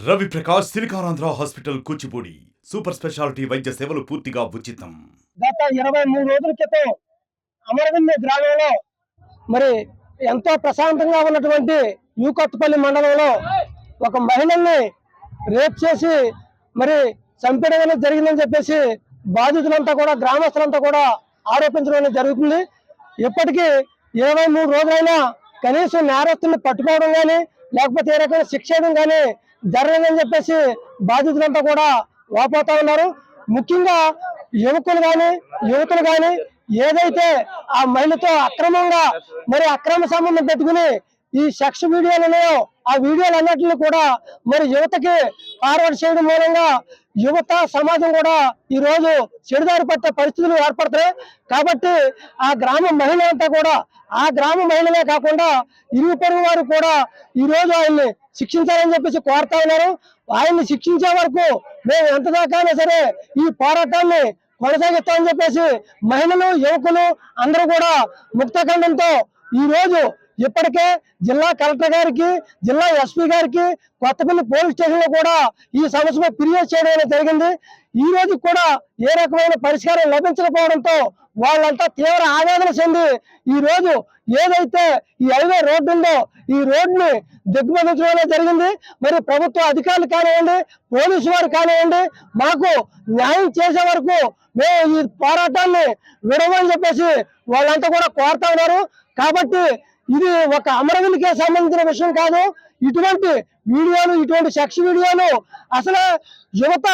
Ravi Prakash Siliconandhra hospital Kuchipudi super speciality వైద్య సేవలు పూర్తిగా ఉచితం. గత 23 రోజుల క్రితం అమరవెల్లి గ్రామంలో మరి ఎంతో ప్రశాంతంగా ఉన్నటువంటి యూకత్పల్లి మండలంలో ఒక మహిళల్ని రేప్ చేసి మరి చంపేయడం జరిగిందని చెప్పేసి బాధితులంతా కూడా గ్రామస్తులంతా కూడా ఆరోపించడం జరుగుతుంది. ఇప్పటికీ 23 రోజులైనా కనీసం నేరస్తుల్ని పట్టుకోవడం కానీ లేకపోతే ఏ రకమైన శిక్ష చేయడం కానీ జరగదని చెప్పేసి బాధితులంతా కూడా వాపోతా ఉన్నారు. ముఖ్యంగా యువతులు కానీ ఏదైతే ఆ మహిళతో అక్రమంగా మరి అక్రమ సంబంధం పెట్టుకుని ఈ సెక్స్ వీడియోలు ఉన్నాయో ఆ వీడియోలు అన్నిటిని కూడా మరి యువతకి ఫార్వర్డ్ చేయడం మూలంగా యువత సమాజం కూడా ఈ రోజు చెడుదారి పట్టే పరిస్థితులు ఏర్పడతాయి. కాబట్టి ఆ గ్రామ మహిళ అంతా కూడా ఆ గ్రామ మహిళలే కాకుండా ఇరుగు పొరుగు వారు కూడా ఈ రోజు ఆయన్ని శిక్షించాలని చెప్పేసి కోరుతా ఉన్నారు. ఆయన్ని శిక్షించే వరకు మేము ఎంత దాకా సరే ఈ పోరాటాన్ని కొనసాగిస్తామని చెప్పేసి మహిళలు యువకులు అందరూ కూడా ముక్తఖండంతో ఈ రోజు ఇప్పటికే జిల్లా కలెక్టర్ గారికి జిల్లా ఎస్పీ గారికి కొత్తపల్లి పోలీస్ స్టేషన్ లో కూడా ఈ సమస్యపై ఫిర్యాదు చేయడం జరిగింది. ఈ రోజు కూడా ఏ రకమైన పరిష్కారం లభించకపోవడంతో వాళ్ళంతా తీవ్ర ఆవేదన చెంది ఈ రోజు ఏదైతే ఈ హైవే రోడ్డు ఉందో ఈ రోడ్డుని దిగ్బంధించడం జరిగింది. మరి ప్రభుత్వ అధికారులు కానివ్వండి పోలీసు వారు కానివ్వండి మాకు న్యాయం చేసే వరకు మేము ఈ పోరాటాన్ని విడవని చెప్పేసి వాళ్ళంతా కూడా కోరుతా ఉన్నారు. కాబట్టి ఇది ఒక అమరవీరులకే సంబంధించిన విషయం కాదు. ఇటువంటి వీడియోలు ఇటువంటి సెక్స్ వీడియోలు అసలు యువత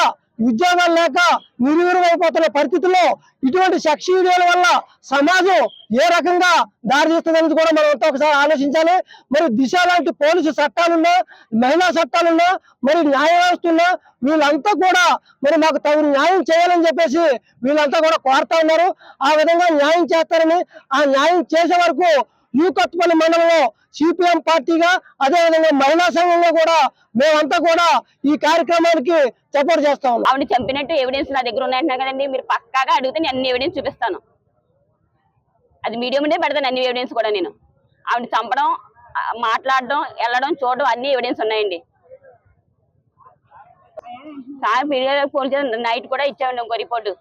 ఉద్యోగాలు లేక నిర్వీర్యమైపోతున్న పరిస్థితుల్లో ఇటువంటి సెక్స్ వీడియోల వల్ల సమాజం ఏ రకంగా దారితీస్తుందని కూడా మనం అంతా ఒకసారి ఆలోచించాలి. మరి దిశ లాంటి పోలీసు చట్టాలున్నా మహిళా చట్టాలున్నా మరి న్యాయ వ్యవస్థ ఉన్నా వీళ్ళంతా కూడా మరి మాకు తగిన న్యాయం చేయాలని చెప్పేసి వీళ్ళంతా కూడా కోరుతా ఉన్నారు. ఆ విధంగా న్యాయం చేస్తారని ఆ న్యాయం చేసే వరకు యూకత్పల్లి మండలంలో సిపిఎం పార్టీగా అదేవిధంగా మహిళా సంఘంలో కూడా మేమంతా కూడా ఈ కార్యక్రమానికి సపోర్ట్ చేస్తా ఉన్నాం. ఆవిడ చంపినట్టు ఎవిడెన్స్ నా దగ్గర ఉన్నాయంటున్నా కదండి, మీరు పక్కాగా అడిగితే నేను అన్ని ఎవిడెన్స్ చూపిస్తాను. అది మీడియం ఉండే పెడతాను అన్ని ఎవిడెన్స్ కూడా. నేను ఆవిడ చంపడం మాట్లాడడం వెళ్ళడం చూడడం అన్ని ఎవిడెన్స్ ఉన్నాయండి. సార్ మీడియా ఫోన్ చేసి నైట్ కూడా ఇచ్చామండి ఇంకో రిపోర్టు,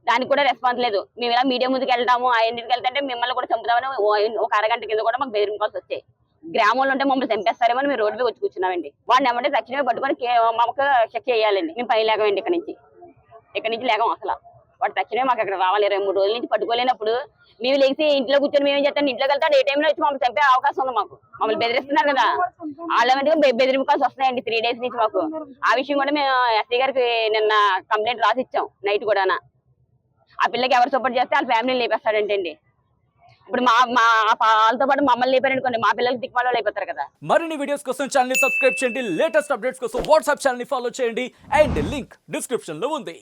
దానికి కూడా రెస్పాన్స్ లేదు. మేము ఇలా మీడియా ముందుకు వెళ్తాము ఆయనకి వెళ్తుంటే మిమ్మల్ని కూడా చంపుతామని ఒక అరగంట కింద కూడా మాకు బెదిరింపాల్సి వచ్చాయి. గ్రామంలో ఉంటే మమ్మల్ని చంపేస్తారేమో మేము రోడ్డు మీద వచ్చి కూర్చున్నామండి. వాడిని ఏమంటే తక్షణమే పట్టుకొని మాకు చెక్ చేయాలండి. మేము పని లేకమండి ఇక్కడి నుంచి లేకం అసలు. వాడు తక్షణమే మాకు అక్కడ రావాలి. 23 రోజుల నుంచి పట్టుకోలేనప్పుడు మేము లేచి ఇంట్లో కూర్చొని మేము ఏం చేస్తాం, ఇంట్లోకి వెళ్తాం ఏ టైంలో వచ్చి మమ్మల్ని చంపే అవకాశం ఉంది. మాకు మమ్మల్ని బెదిరిస్తున్నారు కదా, వాళ్ళ బెదిరింపుకాల్సి వస్తున్నాయండి 3 డేస్ నుంచి మాకు. ఆ విషయం కూడా మేము ఎస్ఐ గారికి నిన్న కంప్లైంట్ రాసి ఇచ్చాం నైట్ కూడా. ఆ పిల్లకి ఎవరు సపోర్ట్ చేస్తే వాళ్ళ ఫ్యామిలీని లేపేస్తాడంటండి. ఇప్పుడు మా వాళ్ళతో పాటు మమ్మల్ని లేపారనుకోండి మా పిల్లలకి దిక్మాలో అయిపోతారు కదా. మరిన్ని వీడియోస్ కోసం ఛానల్ ని సబ్స్క్రైబ్ చేయండి, లేటెస్ట్ అప్డేట్స్ కోసం వాట్సాప్ ఛానల్ ని ఫాలో చేయండి అండ్ లింక్ డిస్క్రిప్షన్ లో ఉంది.